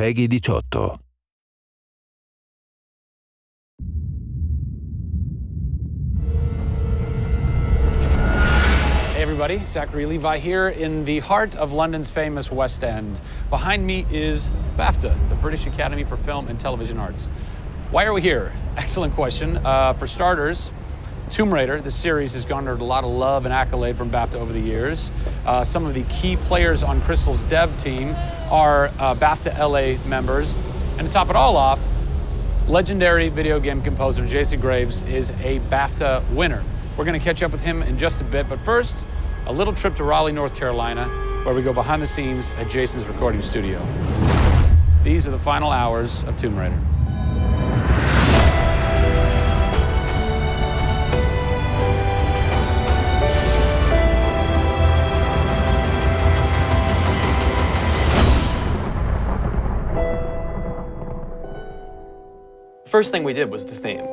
PEGI 18. Hey everybody, Zachary Levi here in the heart of London's famous West End. Behind me is BAFTA, the British Academy for Film and Television Arts. Why are we here? Excellent question. For starters, Tomb Raider, the series, has garnered a lot of love and accolade from BAFTA over the years. Some of the key players on Crystal's dev team are BAFTA LA members. And to top it all off, legendary video game composer Jason Graves is a BAFTA winner. We're going to catch up with him in just a bit, but first, a little trip to Raleigh, North Carolina, where we go behind the scenes at Jason's recording studio. These are the final hours of Tomb Raider. First thing we did was the theme.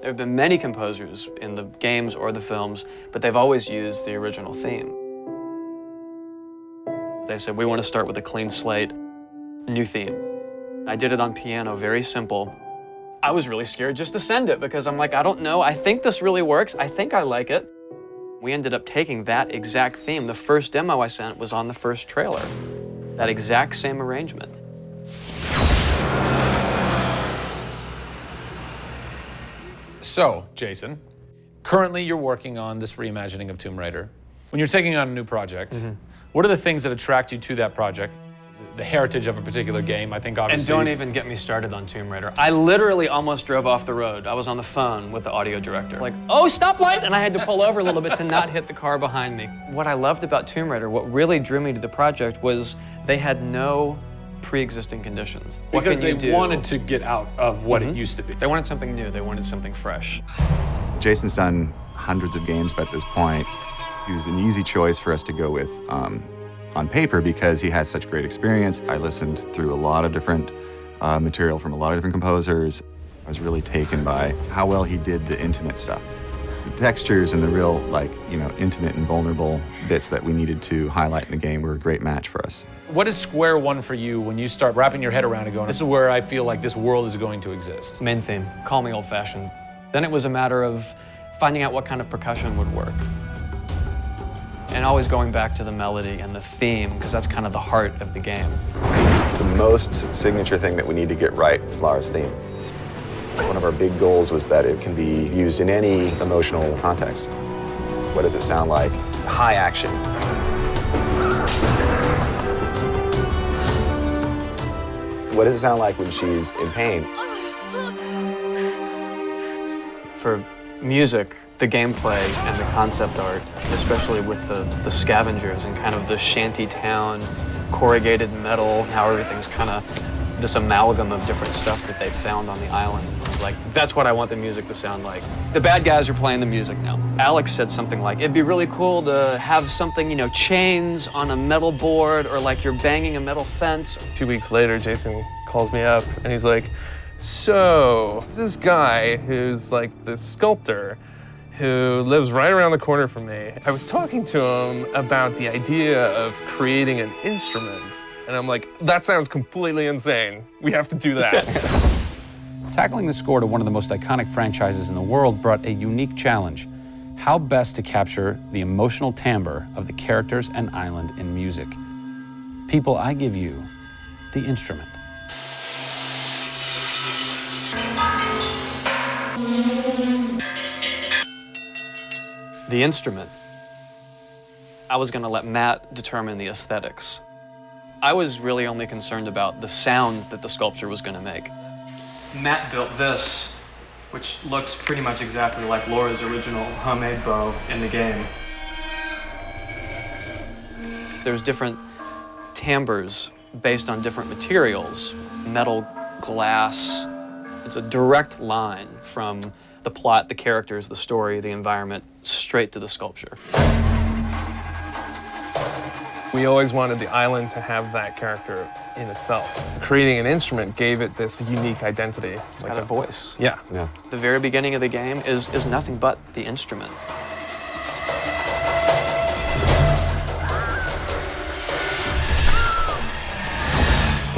There have been many composers in the games or the films, but they've always used the original theme. They said, we want to start with a clean slate, a new theme. I did it on piano, very simple. I was really scared just to send it because I'm like, I don't know, I think this really works, I think I like it. We ended up taking that exact theme. The first demo I sent was on the first trailer. That exact same arrangement. So, Jason, currently you're working on this reimagining of Tomb Raider. When you're taking on a new project, what are the things that attract you to that project? The heritage of a particular game, I think, obviously. And don't even get me started on Tomb Raider. I literally almost drove off the road. I was on the phone with the audio director. Like, oh, stoplight! And I had to pull over a little bit to not hit the car behind me. What I loved about Tomb Raider, what really drew me to the project was they had no pre-existing conditions. Because they wanted to get out of what it used to be. They wanted something new. They wanted something fresh. Jason's done hundreds of games at this point. He was an easy choice for us to go with on paper because he has such great experience. I listened through a lot of different material from a lot of different composers. I was really taken by how well he did the intimate stuff. The textures and the real, intimate and vulnerable bits that we needed to highlight in the game were a great match for us. What is square one for you when you start wrapping your head around it going, this is where I feel like this world is going to exist? Main theme, call me old-fashioned. Then it was a matter of finding out what kind of percussion would work. And always going back to the melody and the theme, because that's kind of the heart of the game. The most signature thing that we need to get right is Lara's theme. One of our big goals was that it can be used in any emotional context. What does it sound like? High action. What does it sound like when she's in pain? For music, the gameplay and the concept art, especially with the scavengers and kind of the shanty town, corrugated metal, how everything's kind of this amalgam of different stuff that they found on the island. I was like, that's what I want the music to sound like. The bad guys are playing the music now. Alex said something like, it'd be really cool to have something, chains on a metal board or like you're banging a metal fence. 2 weeks later, Jason calls me up and he's like, so this guy who's like this sculptor who lives right around the corner from me, I was talking to him about the idea of creating an instrument. And I'm like, that sounds completely insane. We have to do that. Tackling the score to one of the most iconic franchises in the world brought a unique challenge. How best to capture the emotional timbre of the characters and island in music? People, I give you the instrument. The instrument. I was gonna let Matt determine the aesthetics. I was really only concerned about the sounds that the sculpture was gonna make. Matt built this, which looks pretty much exactly like Laura's original homemade bow in the game. There's different timbres based on different materials, metal, glass. It's a direct line from the plot, the characters, the story, the environment, straight to the sculpture. We always wanted the island to have that character in itself. Creating an instrument gave it this unique identity. It's got a voice. Yeah. The very beginning of the game is nothing but the instrument.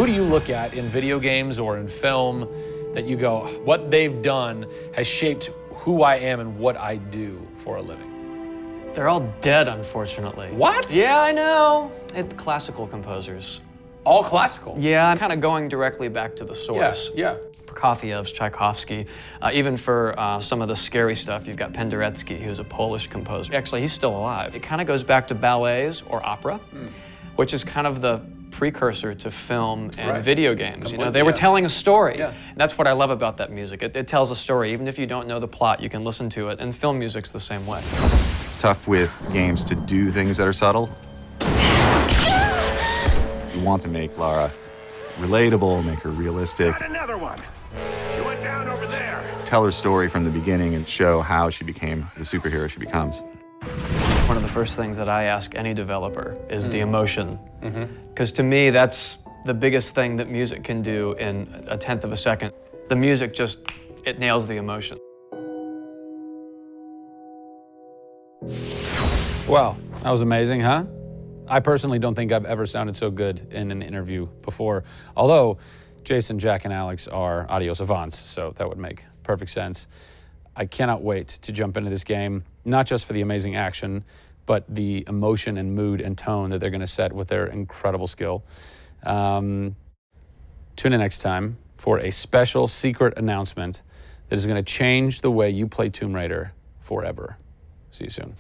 Who do you look at in video games or in film that you go, what they've done has shaped who I am and what I do for a living? They're all dead, unfortunately. What? Yeah, I know. It's classical composers. All classical? Yeah, I'm kind of going directly back to the source. Yeah. Prokofiev's, Tchaikovsky. Even for some of the scary stuff, you've got Penderecki, who's a Polish composer. Actually, he's still alive. It kind of goes back to ballets or opera, which is kind of the precursor to film and video games. You know, they were telling a story. Yeah. And that's what I love about that music. It tells a story. Even if you don't know the plot, you can listen to it. And film music's the same way. It's tough with games to do things that are subtle. You want to make Lara relatable, make her realistic. Got another one. She went down over there. Tell her story from the beginning and show how she became the superhero she becomes. One of the first things that I ask any developer is the emotion. Because to me, that's the biggest thing that music can do in a tenth of a second. The music just, it nails the emotion. Wow, that was amazing, huh? I personally don't think I've ever sounded so good in an interview before, although Jason, Jack, and Alex are audio savants, so that would make perfect sense. I cannot wait to jump into this game, not just for the amazing action, but the emotion and mood and tone that they're going to set with their incredible skill. Tune in next time for a special secret announcement that is going to change the way you play Tomb Raider forever. See you soon.